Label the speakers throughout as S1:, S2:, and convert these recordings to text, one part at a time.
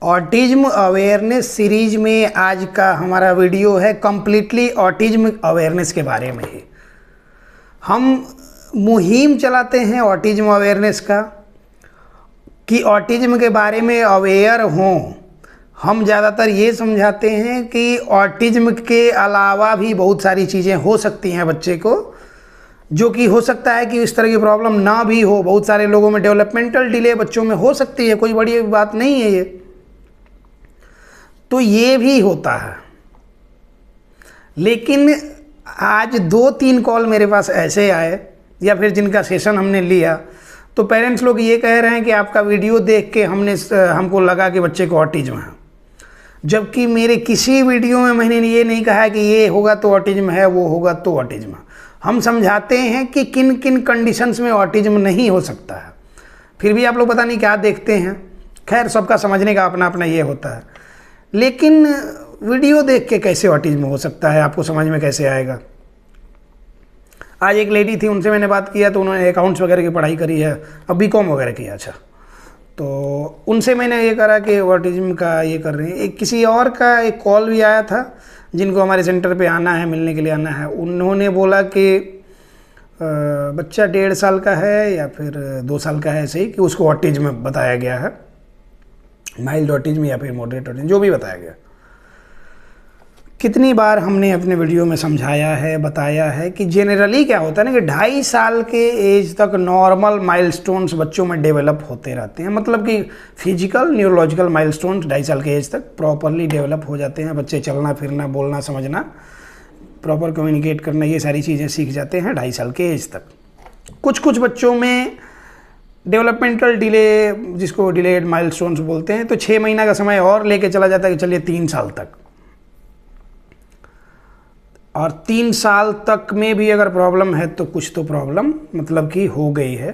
S1: Autism awareness series में आज का हमारा वीडियो है कम्प्लीटली ऑटिज्म अवेयरनेस के बारे में ही। हम मुहिम चलाते हैं ऑटिज्म अवेयरनेस का कि ऑटिज्म के बारे में अवेयर हों। हम ज़्यादातर ये समझाते हैं कि ऑटिज्म के अलावा भी बहुत सारी चीज़ें हो सकती हैं बच्चे को, जो कि हो सकता है कि इस तरह की प्रॉब्लम ना भी हो। बहुत सारे लोगों में डेवलपमेंटल डिले बच्चों में हो सकती है, कोई बड़ी बात नहीं है ये। तो ये भी होता है। लेकिन आज 2-3 कॉल मेरे पास ऐसे आए या फिर जिनका सेशन हमने लिया, तो पेरेंट्स लोग ये कह रहे हैं कि आपका वीडियो देख के हमको लगा कि बच्चे को ऑटिज्म है, जबकि मेरे किसी वीडियो में मैंने ये नहीं कहा कि ये होगा तो ऑटिज्म है, वो होगा तो ऑटिज्म है। हम समझाते हैं कि किन किन कंडीशंस में ऑटिज्म नहीं हो सकता है। फिर भी आप लोग पता नहीं क्या देखते हैं। खैर, सबका समझने का अपना अपना ये होता है। लेकिन वीडियो देख के कैसे ऑटिज्म हो सकता है, आपको समझ में कैसे आएगा। आज एक लेडी थी, उनसे मैंने बात किया तो उन्होंने अकाउंट्स वगैरह की पढ़ाई करी है, अब बीकॉम वगैरह किया। अच्छा, तो उनसे मैंने ये करा कि ऑटिज्म का ये कर रही है। एक किसी और का एक कॉल भी आया था जिनको हमारे सेंटर पे आना है, मिलने के लिए आना है। उन्होंने बोला कि बच्चा 1.5 साल का है या फिर 2 साल का है, ऐसे ही कि उसको ऑटिज्म बताया गया है, माइल्ड ऑटिज्म या फिर मॉडरेट ऑटिज्म, जो भी बताया गया। कितनी बार हमने अपने वीडियो में समझाया है, बताया है कि जनरली क्या होता है ना कि 2.5 साल के एज तक नॉर्मल माइलस्टोन्स बच्चों में डेवलप होते रहते हैं। मतलब कि फिजिकल न्यूरोलॉजिकल माइलस्टोन्स 2.5 साल के एज तक प्रॉपरली डेवलप हो जाते हैं। बच्चे चलना फिरना, बोलना, समझना, प्रॉपर कम्युनिकेट करना, ये सारी चीज़ें सीख जाते हैं 2.5 साल के एज तक। कुछ बच्चों में डेवलपमेंटल डिले, जिसको डिलेड माइलस्टोन्स बोलते हैं, तो 6 महीना का समय और लेके चला जाता है कि चलिए 3 साल तक। और 3 साल तक में भी अगर प्रॉब्लम है तो कुछ तो प्रॉब्लम मतलब कि हो गई है।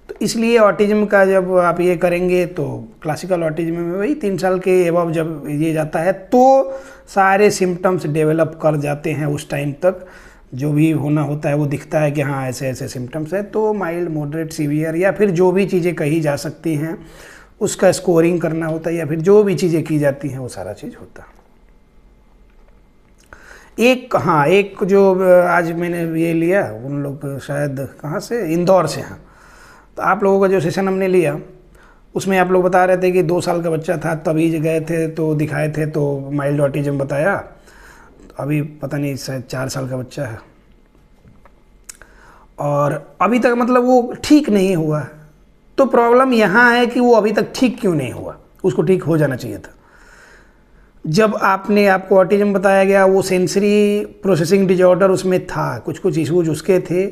S1: तो इसलिए ऑटिज्म का जब आप ये करेंगे तो क्लासिकल ऑटिज्म में वही 3 साल के एबव जब ये जाता है तो सारे सिम्टम्स डेवलप कर जाते हैं। उस टाइम तक जो भी होना होता है वो दिखता है कि हाँ ऐसे ऐसे सिम्टम्स है। तो माइल्ड, मॉडरेट, सीवियर या फिर जो भी चीज़ें कही जा सकती हैं उसका स्कोरिंग करना होता है, या फिर जो भी चीज़ें की जाती हैं वो सारा चीज़ होता है। एक जो आज मैंने ये लिया, उन लोग शायद कहाँ से, इंदौर से हैं। तो आप लोगों का जो सेशन हमने लिया उसमें आप लोग बता रहे थे कि 2 साल का बच्चा था, तभी गए थे तो दिखाए थे तो माइल्ड ऑटिज्म बताया। अभी पता नहीं शायद 4 साल का बच्चा है और अभी तक मतलब वो ठीक नहीं हुआ। तो प्रॉब्लम यहाँ है कि वो अभी तक ठीक क्यों नहीं हुआ, उसको ठीक हो जाना चाहिए था। जब आपको ऑटिज्म बताया गया, वो सेंसरी प्रोसेसिंग डिजॉर्डर उसमें था, कुछ इशूज उसके थे,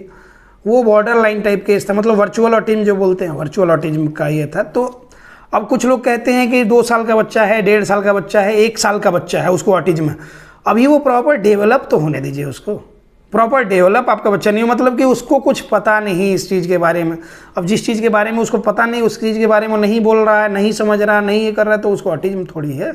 S1: वो बॉर्डर लाइन टाइप केस था। मतलब वर्चुअल ऑटिज्म जो बोलते हैं, वर्चुअल ऑटिज्म का ये था। तो अब कुछ लोग कहते हैं कि 2 साल का बच्चा है, 1.5 साल का बच्चा है, 1 साल का बच्चा है, उसको ऑटिज्म है। अभी वो प्रॉपर डेवलप तो होने दीजिए उसको। प्रॉपर डेवलप आपका बच्चा नहीं हो मतलब कि उसको कुछ पता नहीं इस चीज़ के बारे में। अब जिस चीज़ के बारे में उसको पता नहीं, उस चीज़ के बारे में नहीं बोल रहा है, नहीं समझ रहा, नहीं ये कर रहा है, तो उसको ऑटिज्म थोड़ी है।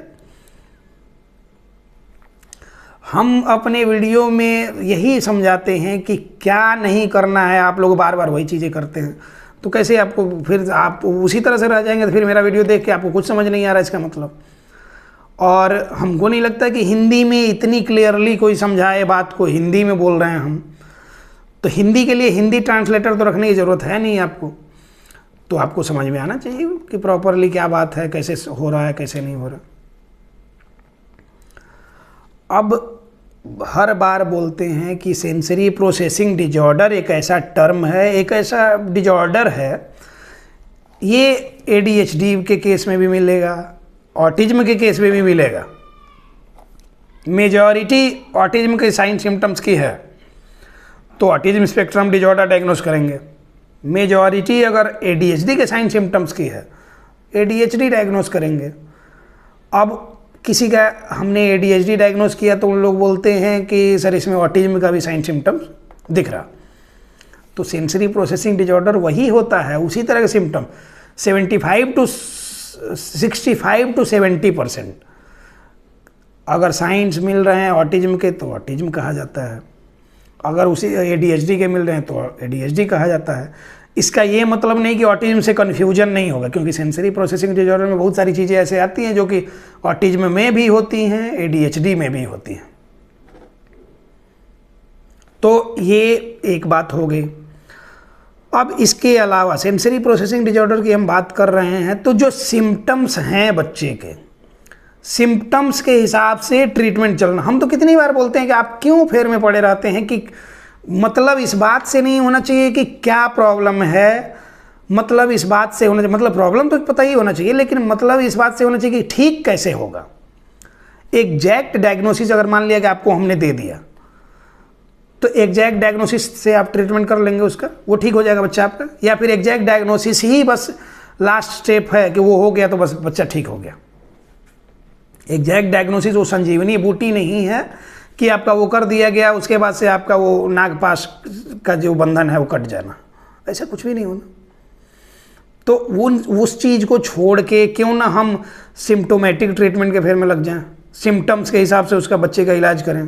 S1: हम अपने वीडियो में यही समझाते हैं कि क्या नहीं करना है। आप लोग बार बार वही चीज़ें करते हैं तो कैसे आपको, फिर आप उसी तरह से रह जाएंगे। तो फिर मेरा वीडियो देख के आपको कुछ समझ नहीं आ रहा इसका मतलब। और हमको नहीं लगता कि हिंदी में इतनी क्लियरली कोई समझाए बात को। हिंदी में बोल रहे हैं हम, तो हिंदी के लिए हिंदी ट्रांसलेटर तो रखने की ज़रूरत है नहीं आपको। तो आपको समझ में आना चाहिए कि प्रॉपरली क्या बात है, कैसे हो रहा है, कैसे नहीं हो रहा। अब हर बार बोलते हैं कि सेंसरी प्रोसेसिंग डिजॉर्डर एक ऐसा टर्म है, एक ऐसा डिजॉर्डर है, ये ADHD के केस में भी मिलेगा, ऑटिज्म के केस में भी मिलेगा। मेजॉरिटी ऑटिज्म के साइन सिम्टम्स की है तो ऑटिज्म स्पेक्ट्रम डिजॉर्डर डायग्नोस करेंगे। मेजॉरिटी अगर ADHD के साइन सिम्टम्स की है, ADHD डायग्नोस करेंगे। अब किसी का हमने ADHD डायग्नोस किया तो उन लोग बोलते हैं कि सर इसमें ऑटिज्म का भी साइन सिम्टम्स दिख रहा। तो सेंसरी प्रोसेसिंग डिजॉर्डर वही होता है, उसी तरह के सिम्टम। 65 to 70% अगर साइंस मिल रहे हैं ऑटिज्म के तो ऑटिज्म कहा जाता है। अगर उसी ADHD के मिल रहे हैं तो ADHD कहा जाता है। इसका ये मतलब नहीं कि ऑटिज्म से कन्फ्यूजन नहीं होगा, क्योंकि सेंसरी प्रोसेसिंग डिसऑर्डर में बहुत सारी चीज़ें ऐसे आती हैं जो कि ऑटिज्म में भी होती हैं, ADHD में भी होती हैं। तो ये एक बात हो गई। अब इसके अलावा सेंसरी प्रोसेसिंग डिसऑर्डर की हम बात कर रहे हैं, तो जो सिम्टम्स हैं बच्चे के, सिम्टम्स के हिसाब से ट्रीटमेंट चलना। हम तो कितनी बार बोलते हैं कि आप क्यों फेर में पड़े रहते हैं, कि मतलब इस बात से नहीं होना चाहिए कि क्या प्रॉब्लम है, मतलब इस बात से होना चाहिए, मतलब प्रॉब्लम तो पता ही होना चाहिए, लेकिन मतलब इस बात से होना चाहिए कि ठीक कैसे होगा। एग्जैक्ट डायग्नोसिस अगर मान लिया कि आपको हमने दे दिया, तो एग्जैक्ट डायग्नोसिस से आप ट्रीटमेंट कर लेंगे उसका, वो ठीक हो जाएगा बच्चा आपका, या फिर एग्जैक्ट डायग्नोसिस ही बस लास्ट स्टेप है कि वो हो गया तो बस बच्चा ठीक हो गया। एग्जैक्ट डायग्नोसिस वो संजीवनी बूटी नहीं है कि आपका वो कर दिया गया उसके बाद से आपका वो नागपाश का जो बंधन है वो कट जाना, ऐसा कुछ भी नहीं होना। तो वो उस चीज़ को छोड़ के क्यों ना हम सिम्टोमेटिक ट्रीटमेंट के फेर में लग जाएं, सिम्टम्स के हिसाब से उसका बच्चे का इलाज करें,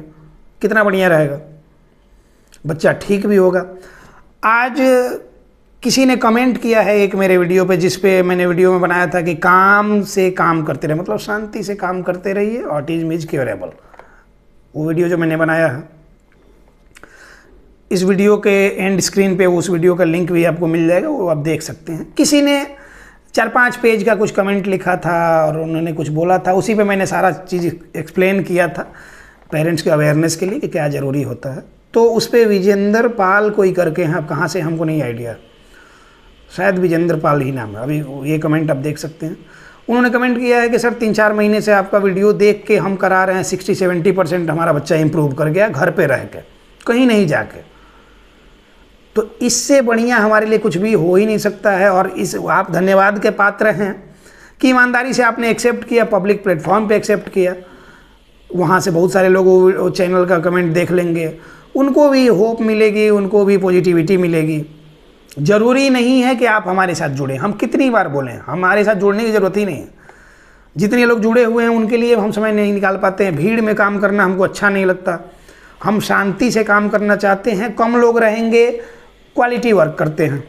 S1: कितना बढ़िया रहेगा, बच्चा ठीक भी होगा। आज किसी ने कमेंट किया है एक मेरे वीडियो पे, जिस पे मैंने वीडियो में बनाया था कि काम से काम करते रहे, मतलब शांति से काम करते रहिए, ऑटिज्म इज क्योरेबल। वो वीडियो जो मैंने बनाया है, इस वीडियो के एंड स्क्रीन पे उस वीडियो का लिंक भी आपको मिल जाएगा, वो आप देख सकते हैं। किसी ने 4-5 पेज का कुछ कमेंट लिखा था और उन्होंने कुछ बोला था, उसी पे मैंने सारा चीज़ एक्सप्लेन किया था पेरेंट्स के अवेयरनेस के लिए कि क्या ज़रूरी होता है। तो उस पर विजेंद्र पाल कोई करके हैं, अब कहाँ से हमको नहीं आइडिया, शायद विजेंद्र पाल ही नाम है, अभी ये कमेंट आप देख सकते हैं। उन्होंने कमेंट किया है कि सर 3-4 महीने से आपका वीडियो देख के हम करा रहे हैं, 60-70% हमारा बच्चा इम्प्रूव कर गया घर पे रह के, कहीं नहीं जाके। तो इससे बढ़िया हमारे लिए कुछ भी हो ही नहीं सकता है। और इस आप धन्यवाद के पात्र हैं कि ईमानदारी से आपने एक्सेप्ट किया, पब्लिक प्लेटफॉर्म पे एक्सेप्ट किया, वहाँ से बहुत सारे लोग वो चैनल का कमेंट देख लेंगे, उनको भी होप मिलेगी, उनको भी पॉजिटिविटी मिलेगी। ज़रूरी नहीं है कि आप हमारे साथ जुड़ें, हम कितनी बार बोलें, हमारे साथ जुड़ने की ज़रूरत ही नहीं है। जितने लोग जुड़े हुए हैं उनके लिए हम समय नहीं निकाल पाते हैं, भीड़ में काम करना हमको अच्छा नहीं लगता, हम शांति से काम करना चाहते हैं, कम लोग रहेंगे, क्वालिटी वर्क करते हैं।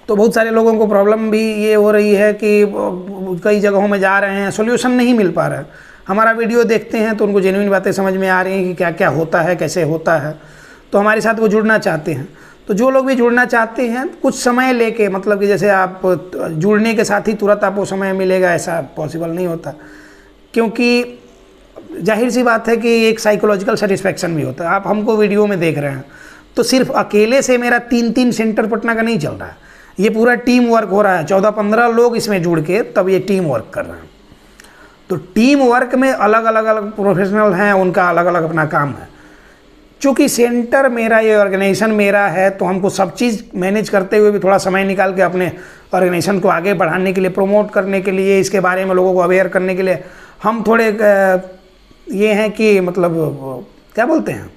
S1: तो बहुत सारे लोगों को प्रॉब्लम भी ये हो रही है कि कई जगहों में जा रहे हैं, सोल्यूशन नहीं मिल पा रहा है। हमारा वीडियो देखते हैं तो उनको जेन्युइन बातें समझ में आ रही हैं कि क्या क्या होता है, कैसे होता है, तो हमारे साथ वो जुड़ना चाहते हैं। तो जो लोग भी जुड़ना चाहते हैं कुछ समय लेके, मतलब कि जैसे आप जुड़ने के साथ ही तुरंत आपको समय मिलेगा, ऐसा पॉसिबल नहीं होता, क्योंकि जाहिर सी बात है कि एक साइकोलॉजिकल सेटिस्फैक्शन भी होता है। आप हमको वीडियो में देख रहे हैं तो सिर्फ अकेले से मेरा 3-3 सेंटर पटना का नहीं चल रहा है, ये पूरा टीम वर्क हो रहा है। 14-15 लोग इसमें जुड़ के तब ये टीम वर्क कर रहे हैं। तो टीम वर्क में अलग अलग प्रोफेशनल हैं, उनका अलग अलग अपना काम है। चूँकि सेंटर मेरा, ये ऑर्गेनाइजेशन मेरा है, तो हमको सब चीज़ मैनेज करते हुए भी थोड़ा समय निकाल के अपने ऑर्गेनाइजेशन को आगे बढ़ाने के लिए, प्रमोट करने के लिए, इसके बारे में लोगों को अवेयर करने के लिए हम थोड़े ये हैं कि मतलब क्या बोलते हैं,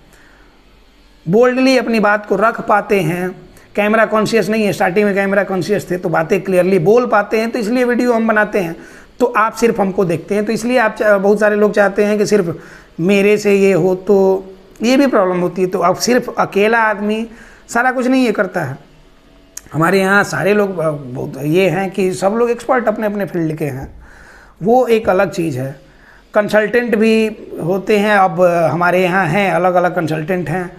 S1: बोल्डली अपनी बात को रख पाते हैं। कैमरा कॉन्शियस नहीं है, स्टार्टिंग में कैमरा कॉन्शियस थे तो बातें क्लियरली बोल पाते हैं, तो इसलिए वीडियो हम बनाते हैं। तो आप सिर्फ हमको देखते हैं, तो इसलिए आप बहुत सारे लोग चाहते हैं कि सिर्फ मेरे से ये हो, तो ये भी प्रॉब्लम होती है। तो अब सिर्फ अकेला आदमी सारा कुछ नहीं ये करता है। हमारे यहाँ सारे लोग बहुत ये हैं कि सब लोग एक्सपर्ट अपने अपने फील्ड के हैं, वो एक अलग चीज़ है। कंसल्टेंट भी होते हैं, अब हमारे यहाँ हैं अलग अलग कंसल्टेंट हैं।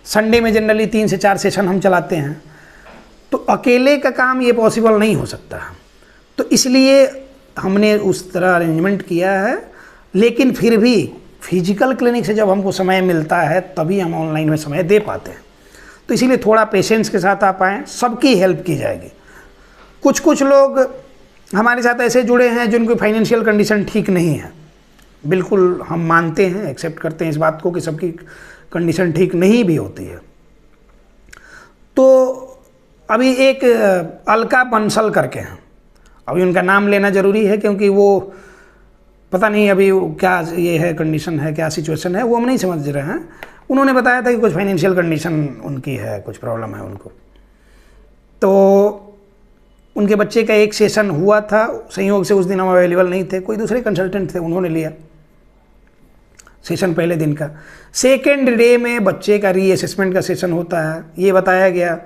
S1: संडे में जनरली 3 से 4 सेशन हम चलाते हैं, तो अकेले का काम ये पॉसिबल नहीं हो सकता। तो इसलिए हमने उस तरह अरेंजमेंट किया है, लेकिन फिर भी फिजिकल क्लिनिक से जब हमको समय मिलता है तभी हम ऑनलाइन में समय दे पाते हैं। तो इसीलिए थोड़ा पेशेंस के साथ आप आएँ, सबकी हेल्प की जाएगी। कुछ लोग हमारे साथ ऐसे जुड़े हैं जिनकी फाइनेंशियल कंडीशन ठीक नहीं है, बिल्कुल हम मानते हैं, एक्सेप्ट करते हैं इस बात को कि सबकी कंडीशन ठीक नहीं भी होती है। तो अभी एक अलका बंसल करके हैं, अभी उनका नाम लेना ज़रूरी है क्योंकि वो पता नहीं अभी क्या ये है, कंडीशन है, क्या सिचुएशन है, वो हम नहीं समझ रहे हैं। उन्होंने बताया था कि कुछ फाइनेंशियल कंडीशन उनकी है, कुछ प्रॉब्लम है उनको। तो उनके बच्चे का एक सेशन हुआ था, संयोग से उस दिन हम अवेलेबल नहीं थे, कोई दूसरे कंसल्टेंट थे, उन्होंने लिया सेशन पहले दिन का। सेकेंड डे में बच्चे का रीअसेसमेंट का सेशन होता है, ये बताया गया।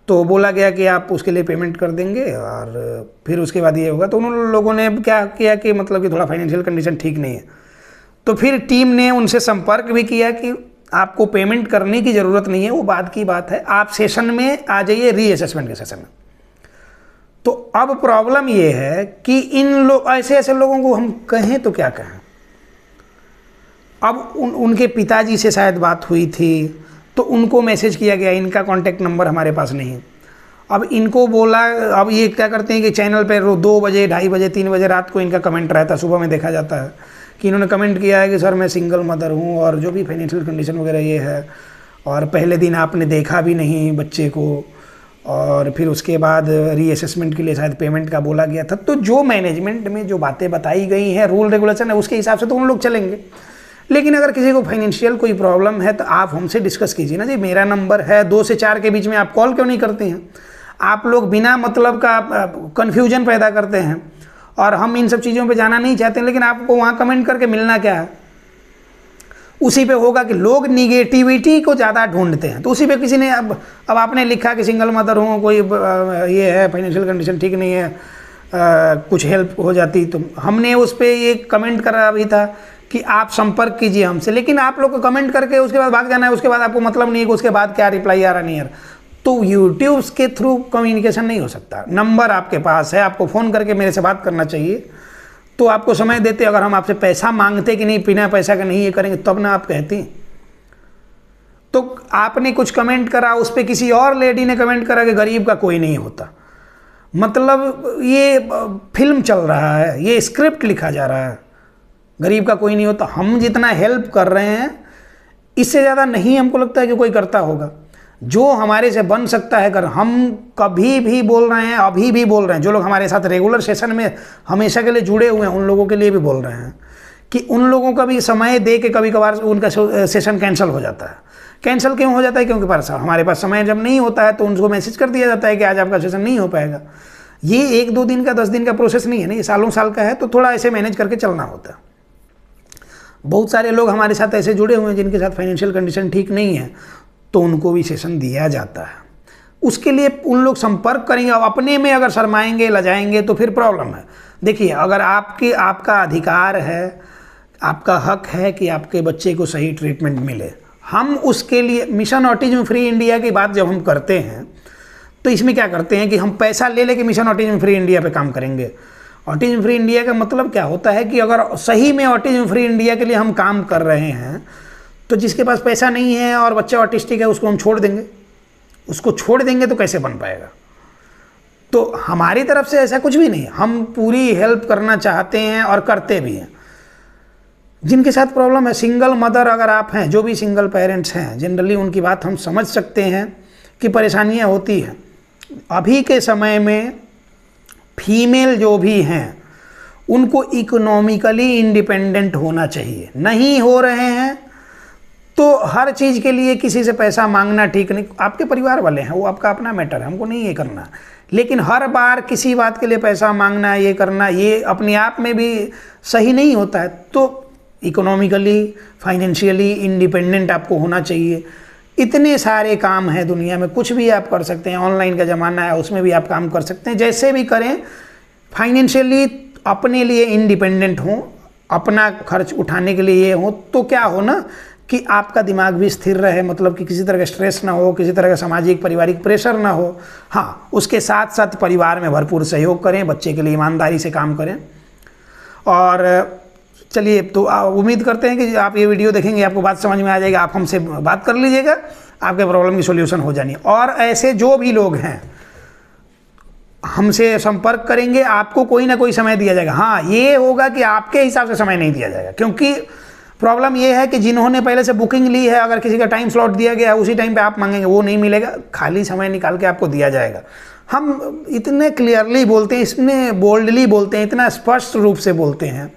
S1: तो बोला गया कि आप उसके लिए पेमेंट कर देंगे और फिर उसके बाद ये होगा। तो उन लोगों ने क्या किया कि मतलब कि थोड़ा फाइनेंशियल कंडीशन ठीक नहीं है, तो फिर टीम ने उनसे संपर्क भी किया कि आपको पेमेंट करने की ज़रूरत नहीं है, वो बाद की बात है, आप सेशन में आ जाइए, रीअसेसमेंट के सेशन में। तो अब प्रॉब्लम ये है कि इन लोग ऐसे लोगों को हम कहें तो क्या कहें। अब उनके पिताजी से शायद बात हुई थी, तो उनको मैसेज किया गया, इनका कॉन्टैक्ट नंबर हमारे पास नहीं है। अब इनको बोला, अब ये क्या करते हैं कि चैनल पर 2 बजे, 2:30 बजे, 3 बजे रात को इनका कमेंट रहता है, सुबह में देखा जाता है कि इन्होंने कमेंट किया है कि सर मैं सिंगल मदर हूँ और जो भी फाइनेंशियल कंडीशन वगैरह ये है, और पहले दिन आपने देखा भी नहीं बच्चे को, और फिर उसके बाद रीअसेसमेंट के लिए शायद पेमेंट का बोला गया था। तो जो मैनेजमेंट में जो बातें बताई गई हैं, रूल रेगुलेशन है, उसके हिसाब से तो उन लोग चलेंगे। लेकिन अगर किसी को फाइनेंशियल कोई प्रॉब्लम है तो आप हमसे डिस्कस कीजिए ना जी, मेरा नंबर है, 2 से 4 के बीच में आप कॉल क्यों नहीं करते हैं? आप लोग बिना मतलब का कन्फ्यूजन पैदा करते हैं, और हम इन सब चीज़ों पे जाना नहीं चाहते, लेकिन आपको वहाँ कमेंट करके मिलना क्या है? उसी पे होगा कि लोग निगेटिविटी को ज़्यादा ढूंढते हैं। तो उसी पे किसी ने अब आपने लिखा कि सिंगल मदर हूँ, कोई ये है, फाइनेंशियल कंडीशन ठीक नहीं है, कुछ हेल्प हो जाती, तो हमने उस पर ये कमेंट करा भी था कि आप संपर्क कीजिए हमसे। लेकिन आप लोग को कमेंट करके उसके बाद भाग जाना है, उसके बाद आपको मतलब नहीं है कि उसके बाद क्या रिप्लाई आ रहा नहीं आ रहा। तो यूट्यूब के थ्रू कम्युनिकेशन नहीं हो सकता। नंबर आपके पास है, आपको फ़ोन करके मेरे से बात करना चाहिए, तो आपको समय देते। अगर हम आपसे पैसा मांगते कि नहीं, बिना पैसा का नहीं ये करेंगे, तब ना आप कहती। तो आपने कुछ कमेंट करा, उस पर किसी और लेडी ने कमेंट करा कि गरीब का कोई नहीं होता। मतलब ये फिल्म चल रहा है, ये स्क्रिप्ट लिखा जा रहा है, गरीब का कोई नहीं होता। हम जितना हेल्प कर रहे हैं, इससे ज़्यादा नहीं हमको लगता है कि कोई करता होगा। जो हमारे से बन सकता है, अगर हम कभी भी बोल रहे हैं, अभी भी बोल रहे हैं, जो लोग हमारे साथ रेगुलर सेशन में हमेशा के लिए जुड़े हुए हैं, उन लोगों के लिए भी बोल रहे हैं कि उन लोगों का भी समय दे के कभी कभार उनका सेशन कैंसिल हो जाता है। कैंसिल क्यों हो जाता है? क्योंकि हमारे पास समय जब नहीं होता है तो उनको मैसेज कर दिया जाता है कि आज आपका सेशन नहीं हो पाएगा। ये 1-2 दिन का, 10 दिन का प्रोसेस नहीं है ना, ये सालों साल का है। तो थोड़ा ऐसे मैनेज करके चलना होता है। बहुत सारे लोग हमारे साथ ऐसे जुड़े हुए हैं जिनके साथ फाइनेंशियल कंडीशन ठीक नहीं है, तो उनको भी सेशन दिया जाता है। उसके लिए उन लोग संपर्क करेंगे। अब अपने में अगर शर्माएंगे, लजाएंगे, तो फिर प्रॉब्लम है। देखिए, अगर आपका अधिकार है, आपका हक है कि आपके बच्चे को सही ट्रीटमेंट मिले, हम उसके लिए मिशन ऑटिज्म फ्री इंडिया की बात जब हम करते हैं, तो इसमें क्या करते हैं कि हम पैसा ले लेके मिशन ऑटिज्म फ्री इंडिया पे काम करेंगे। ऑटिज्म फ्री इंडिया का मतलब क्या होता है कि अगर सही में ऑटिज्म फ्री इंडिया के लिए हम काम कर रहे हैं, तो जिसके पास पैसा नहीं है और बच्चा ऑटिस्टिक है, उसको हम छोड़ देंगे। उसको छोड़ देंगे तो कैसे बन पाएगा? तो हमारी तरफ से ऐसा कुछ भी नहीं, हम पूरी हेल्प करना चाहते हैं और करते भी हैं। जिनके साथ प्रॉब्लम है, सिंगल मदर अगर आप हैं, जो भी सिंगल पेरेंट्स हैं, जनरली उनकी बात हम समझ सकते हैं कि परेशानियां होती हैं। अभी के समय में फीमेल जो भी हैं, उनको इकोनॉमिकली इंडिपेंडेंट होना चाहिए। नहीं हो रहे हैं तो हर चीज़ के लिए किसी से पैसा मांगना ठीक नहीं। आपके परिवार वाले हैं, वो आपका अपना मैटर है, हमको नहीं ये करना। लेकिन हर बार किसी बात के लिए पैसा मांगना, ये करना, ये अपने आप में भी सही नहीं होता है। तो इकोनॉमिकली, फाइनेंशियली इंडिपेंडेंट आपको होना चाहिए। इतने सारे काम हैं दुनिया में, कुछ भी आप कर सकते हैं। ऑनलाइन का ज़माना है, उसमें भी आप काम कर सकते हैं। जैसे भी करें, फाइनेंशियली अपने लिए इंडिपेंडेंट हों, अपना खर्च उठाने के लिए ये हो, तो क्या हो ना कि आपका दिमाग भी स्थिर रहे, मतलब कि किसी तरह का स्ट्रेस ना हो, किसी तरह का सामाजिक पारिवारिक प्रेशर ना हो। हाँ, उसके साथ साथ परिवार में भरपूर सहयोग करें, बच्चे के लिए ईमानदारी से काम करें। और चलिए, तो उम्मीद करते हैं कि आप ये वीडियो देखेंगे, आपको बात समझ में आ जाएगी, आप हमसे बात कर लीजिएगा, आपके प्रॉब्लम की सॉल्यूशन हो जानी। और ऐसे जो भी लोग हैं हमसे संपर्क करेंगे, आपको कोई ना कोई समय दिया जाएगा। हाँ, ये होगा कि आपके हिसाब से समय नहीं दिया जाएगा, क्योंकि प्रॉब्लम ये है कि जिन्होंने पहले से बुकिंग ली है, अगर किसी का टाइम स्लॉट दिया गया है, उसी टाइम पे आप मांगेंगे, वो नहीं मिलेगा। खाली समय निकाल के आपको दिया जाएगा। हम इतने क्लियरली बोलते हैं, इतने बोल्डली बोलते हैं, इतना स्पष्ट रूप से बोलते हैं,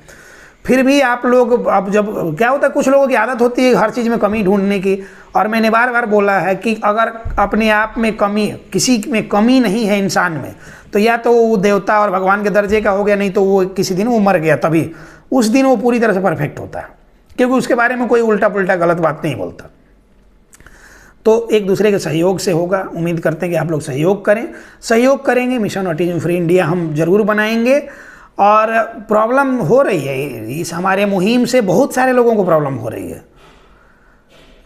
S1: फिर भी आप लोग, अब जब क्या होता है, कुछ लोगों की आदत होती है हर चीज़ में कमी ढूंढने की। और मैंने बार बार बोला है कि अगर अपने आप में कमी, किसी में कमी नहीं है इंसान में, तो या तो वो देवता और भगवान के दर्जे का हो गया, नहीं तो वो किसी दिन वो मर गया, तभी उस दिन वो पूरी तरह से परफेक्ट होता है, क्योंकि उसके बारे में कोई उल्टा पुल्टा गलत बात नहीं बोलता। तो एक दूसरे के सहयोग से होगा। उम्मीद करते हैं कि आप लोग सहयोग करें, सहयोग करेंगे, मिशन ऑटिज्म फ्री इंडिया हम जरूर बनाएंगे। और प्रॉब्लम हो रही है, इस हमारे मुहिम से बहुत सारे लोगों को प्रॉब्लम हो रही है,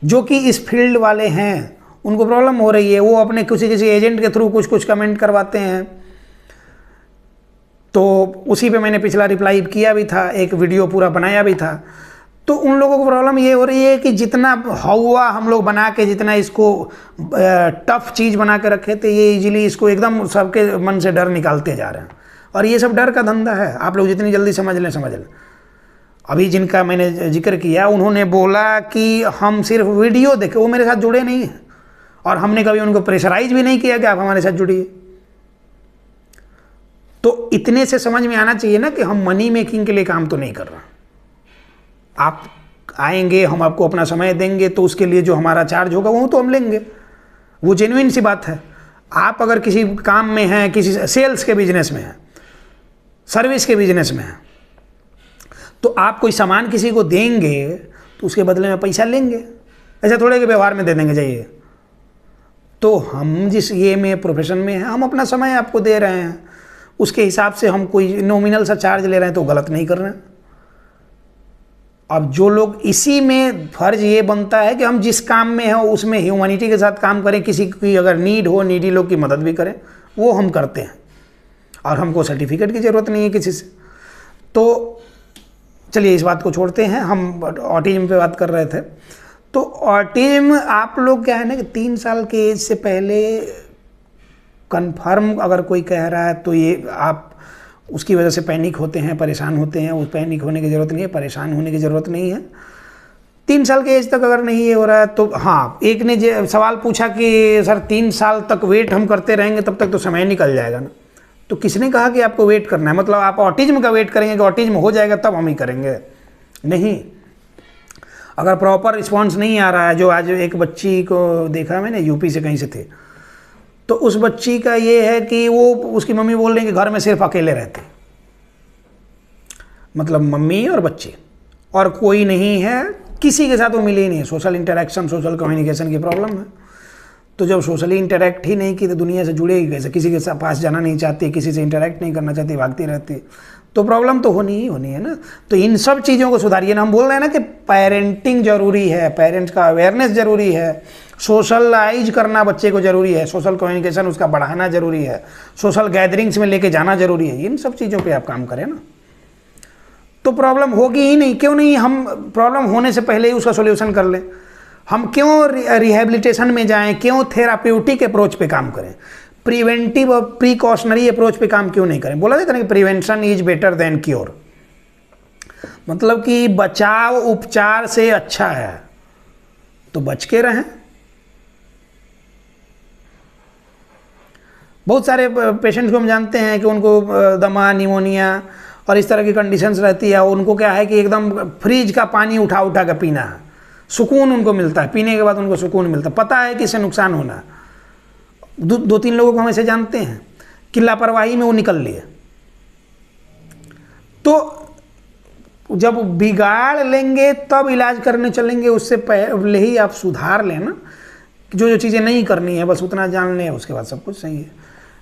S1: जो कि इस फील्ड वाले हैं उनको प्रॉब्लम हो रही है। वो अपने किसी एजेंट के थ्रू कुछ कमेंट करवाते हैं। तो उसी पे मैंने पिछला रिप्लाई किया भी था, एक वीडियो पूरा बनाया भी था। तो उन लोगों को प्रॉब्लम ये हो रही है कि जितना हवा हम लोग बना के, जितना इसको टफ चीज़ बना के रखे थे, ये इजीली इसको एकदम सबके मन से डर निकालते जा रहे हैं। और ये सब डर का धंधा है। आप लोग जितनी जल्दी समझ लें समझ लें। अभी जिनका मैंने जिक्र किया, उन्होंने बोला कि हम सिर्फ वीडियो देखे, वो मेरे साथ जुड़े नहीं हैं और हमने कभी उनको प्रेशराइज भी नहीं किया कि आप हमारे साथ जुड़िए। तो इतने से समझ में आना चाहिए ना कि हम मनी मेकिंग के लिए काम तो नहीं कर रहे। आप आएंगे, हम आपको अपना समय देंगे, तो उसके लिए जो हमारा चार्ज होगा वो तो हम लेंगे, वो जेन्युइन सी बात है। आप अगर किसी काम में हैं, किसी सेल्स के बिजनेस में हैं, सर्विस के बिजनेस में हैं, तो आप कोई सामान किसी को देंगे तो उसके बदले में पैसा लेंगे। ऐसा थोड़े कि व्यवहार में दे देंगे जाइए। तो हम जिस ये में प्रोफेशन में हैं, हम अपना समय आपको दे रहे हैं, उसके हिसाब से हम कोई नॉमिनल सा चार्ज ले रहे हैं तो गलत नहीं कर रहे हैं। अब जो लोग इसी में फर्ज ये बनता है कि हम जिस काम में हैं उसमें ह्यूमैनिटी के साथ काम करें, किसी की अगर नीड हो, नीडी लोग की मदद भी करें, वो हम करते हैं। और हमको सर्टिफिकेट की ज़रूरत नहीं है किसी से। तो चलिए इस बात को छोड़ते हैं, हम ऑटिज्म पे बात कर रहे थे। तो ऑटिज्म आप लोग क्या है ना कि 3 साल के एज से पहले कंफर्म अगर कोई कह रहा है तो ये आप उसकी वजह से पैनिक होते हैं, परेशान होते हैं। उस पैनिक होने की ज़रूरत नहीं है, परेशान होने की ज़रूरत नहीं है। 3 साल के एज तक अगर नहीं ये हो रहा है तो हाँ, एक ने सवाल पूछा कि सर 3 साल तक वेट हम करते रहेंगे तब तक तो समय निकल जाएगा ना। तो किसने कहा कि आपको वेट करना है? मतलब आप ऑटिज्म का वेट करेंगे कि ऑटिज्म हो जाएगा तब हम ही करेंगे? नहीं। अगर प्रॉपर रिस्पॉन्स नहीं आ रहा है, जो आज एक बच्ची को देखा मैंने, यूपी से कहीं से थे, तो उस बच्ची का ये है कि वो, उसकी मम्मी बोल रही है कि घर में सिर्फ अकेले रहते, मतलब मम्मी और बच्चे, और कोई नहीं है, किसी के साथ वो मिली ही नहीं है। सोशल इंटरेक्शन, सोशल कम्युनिकेशन की प्रॉब्लम है। तो जब सोशली इंटरेक्ट ही नहीं की तो दुनिया से जुड़ेगी कैसे? किसी के साथ पास जाना नहीं चाहती, किसी से इंटरेक्ट नहीं करना चाहती, भागती रहती, तो प्रॉब्लम तो होनी ही होनी है ना। तो इन सब चीज़ों को सुधारिए ना। हम बोल रहे हैं ना कि पेरेंटिंग जरूरी है, पेरेंट्स का अवेयरनेस जरूरी है, सोशलाइज करना बच्चे को जरूरी है, सोशल कम्युनिकेशन उसका बढ़ाना जरूरी है, सोशल गैदरिंग्स में लेके जाना जरूरी है। इन सब चीज़ों पे आप काम करें ना, तो प्रॉब्लम होगी ही नहीं। क्यों नहीं? हम प्रॉब्लम होने से पहले ही उसका सोल्यूशन कर लें। हम क्यों रिहेबिलिटेशन में जाएं? क्यों थेराप्यूटिक अप्रोच पे काम करें? प्रिवेंटिव और प्रिकॉशनरी अप्रोच पे काम क्यों नहीं करें? बोला जाता है ना कि prevention is better than cure, मतलब कि बचाव उपचार से अच्छा है, तो बच के रहें। बहुत सारे पेशेंट्स को हम जानते हैं कि उनको दमा, निमोनिया और इस तरह की कंडीशंस रहती है। उनको क्या है कि एकदम फ्रिज का पानी उठा उठा के पीना है, सुकून उनको मिलता है, पीने के बाद उनको सुकून मिलता है, पता है कि इससे नुकसान होना है। 2-3 लोगों को हम ऐसे जानते हैं कि लापरवाही में वो निकल लिए। तो जब बिगाड़ लेंगे तब इलाज करने चलेंगे, उससे पहले ही आप सुधार लें ना। जो चीज़ें नहीं करनी है बस उतना जान लें, उसके बाद सब कुछ सही है।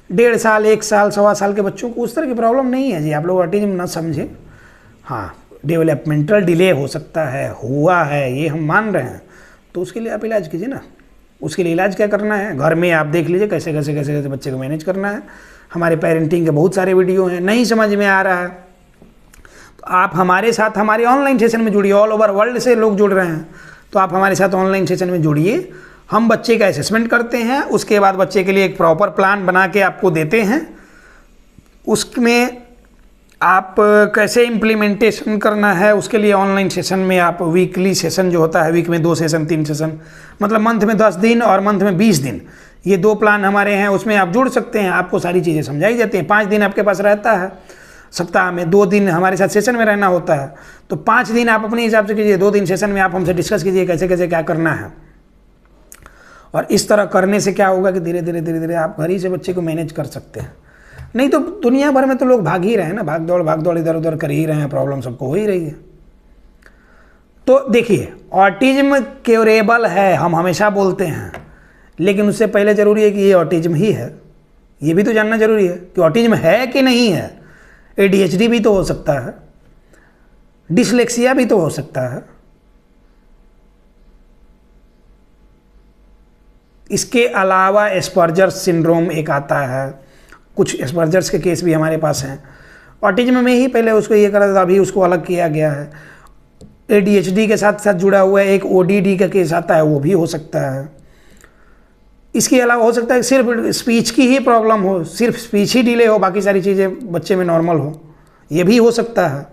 S1: 1.5 साल, 1 साल, 1.25 साल के बच्चों को उस तरह की प्रॉब्लम नहीं है जी। आप लोग ऑटिज्म ना समझें। हाँ, डेवलपमेंटल डिले हो सकता है, हुआ है, ये हम मान रहे हैं, तो उसके लिए आप इलाज कीजिए ना। उसके लिए इलाज क्या करना है? घर में आप देख लीजिए कैसे कैसे कैसे कैसे बच्चे को मैनेज करना है। हमारे पेरेंटिंग के बहुत सारे वीडियो हैं। नहीं समझ में आ रहा है तो आप हमारे साथ हमारे ऑनलाइन सेशन में जुड़िए। ऑल ओवर वर्ल्ड से लोग जुड़ रहे हैं, तो आप हमारे साथ ऑनलाइन सेशन में जुड़िए। हम बच्चे का असेसमेंट करते हैं, उसके बाद बच्चे के लिए एक प्रॉपर प्लान बना के आपको देते हैं। उसमें आप कैसे इम्प्लीमेंटेशन करना है उसके लिए ऑनलाइन सेशन में आप वीकली सेशन जो होता है, वीक में 2 सेशन 3 सेशन, मतलब मंथ में 10 दिन और मंथ में 20 दिन, ये 2 प्लान हमारे हैं। उसमें आप जुड़ सकते हैं, आपको सारी चीज़ें समझाई जाती हैं। 5 दिन आपके पास रहता है सप्ताह में, 2 दिन हमारे साथ सेशन में रहना होता है। तो 5 दिन आप अपने हिसाब से कीजिए, 2 दिन सेशन में आप हमसे डिस्कस कीजिए कैसे कैसे क्या करना है। और इस तरह करने से क्या होगा कि धीरे धीरे आप घर ही से बच्चे को मैनेज कर सकते हैं। नहीं तो दुनिया भर में तो लोग भाग ही रहे हैं ना, भाग दौड़ इधर उधर कर ही रहे हैं, प्रॉब्लम सबको हो ही रही है। तो देखिए, ऑटिज्म क्योरेबल है, हम हमेशा बोलते हैं लेकिन उससे पहले ज़रूरी है कि ये ऑटिज्म ही है, ये भी तो जानना ज़रूरी है कि ऑटिज्म है कि नहीं है। ADHD भी तो हो सकता है, डिसलेक्सिया भी तो हो सकता है। इसके अलावा एस्पर्जर्स सिंड्रोम एक आता है, कुछ एस्पर्जर्स के केस भी हमारे पास हैं। ऑटिज्म में ही पहले उसको ये करा था, अभी उसको अलग किया गया है। ADHD के साथ साथ जुड़ा हुआ एक ODD का केस आता है, वो भी हो सकता है। इसके अलावा हो सकता है सिर्फ स्पीच की ही प्रॉब्लम हो, सिर्फ स्पीच ही डिले हो, बाकी सारी चीज़ें बच्चे में नॉर्मल हो, ये भी हो सकता है।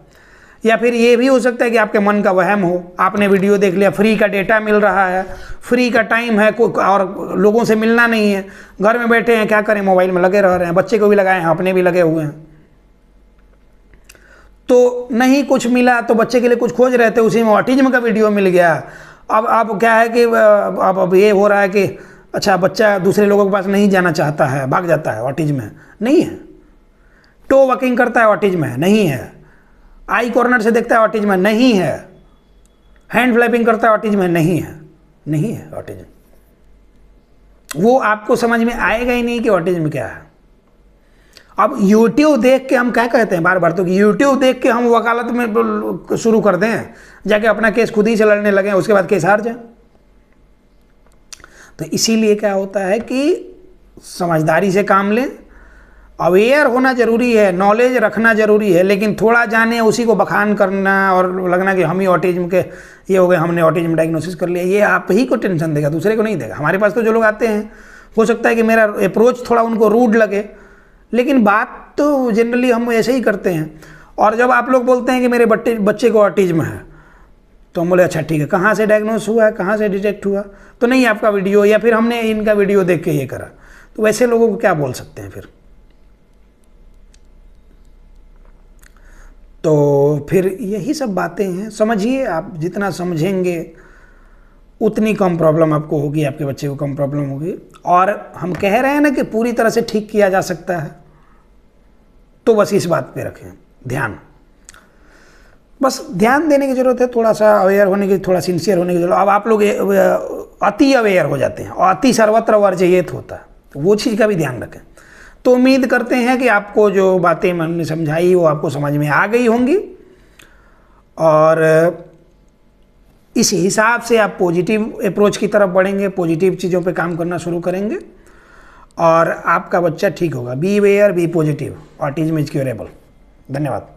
S1: या फिर ये भी हो सकता है कि आपके मन का वहम हो, आपने वीडियो देख लिया, फ्री का डेटा मिल रहा है, फ्री का टाइम है और लोगों से मिलना नहीं है, घर में बैठे हैं, क्या करें, मोबाइल में लगे रह रहे हैं, बच्चे को भी लगाए हैं, अपने भी लगे हुए हैं, तो नहीं कुछ मिला तो बच्चे के लिए कुछ खोज रहे थे, उसी में ऑटिज्म का वीडियो मिल गया। अब क्या है कि अब ये हो रहा है कि अच्छा बच्चा दूसरे लोगों के पास नहीं जाना चाहता है, भाग जाता है, ऑटिज्म है, नहीं है। टो वॉकिंग करता है, ऑटिज्म है, नहीं है। आई कॉर्नर से देखता है, ऑटिज्म है, नहीं है। हैंड फ्लैपिंग करता है, ऑटिज्म है, नहीं है, नहीं है ऑटिज्म। वो आपको समझ में आएगा ही नहीं कि ऑटिज्म क्या है। अब YouTube देख के हम क्या कहते हैं बार बार, तो कि YouTube देख के हम वकालत में शुरू कर दें, जाके अपना केस खुद ही से लड़ने लगें, उसके बाद केस हार जाए। तो इसीलिए क्या होता है कि समझदारी से काम लें, अवेयर होना जरूरी है, नॉलेज रखना जरूरी है, लेकिन थोड़ा जाने उसी को बखान करना और लगना कि हम ही ऑटिज्म के ये हो गए, हमने ऑटिज्म डायग्नोसिस कर लिया, ये आप ही को टेंशन देगा, दूसरे को नहीं देगा। हमारे पास तो जो लोग आते हैं, हो सकता है कि मेरा अप्रोच थोड़ा उनको रूड लगे, लेकिन बात तो जनरली हम ऐसे ही करते हैं। और जब आप लोग बोलते हैं कि मेरे बच्चे को ऑटिज्म है, तो हम बोले अच्छा ठीक है, कहाँ से डायग्नोस हुआ है, कहाँ से डिटेक्ट हुआ, तो नहीं आपका वीडियो, या फिर हमने इनका वीडियो देख के ये करा। तो वैसे लोगों को क्या बोल सकते हैं फिर? तो फिर यही सब बातें हैं, समझिए। आप जितना समझेंगे उतनी कम प्रॉब्लम आपको होगी, आपके बच्चे को कम प्रॉब्लम होगी। और हम कह रहे हैं ना कि पूरी तरह से ठीक किया जा सकता है, तो बस इस बात पे रखें ध्यान, बस ध्यान देने की ज़रूरत है, थोड़ा सा अवेयर होने की, थोड़ा सिंसियर होने की ज़रूरत। अब आप लोग अति अवेयर हो जाते हैं, और अति सर्वत्र वर्जयेत होता है, तो वो चीज़ का भी ध्यान रखें। तो उम्मीद करते हैं कि आपको जो बातें मैंने समझाई वो आपको समझ में आ गई होंगी, और इस हिसाब से आप पॉजिटिव अप्रोच की तरफ बढ़ेंगे, पॉजिटिव चीज़ों पे काम करना शुरू करेंगे, और आपका बच्चा ठीक होगा। Be aware, be positive, autism is curable. धन्यवाद।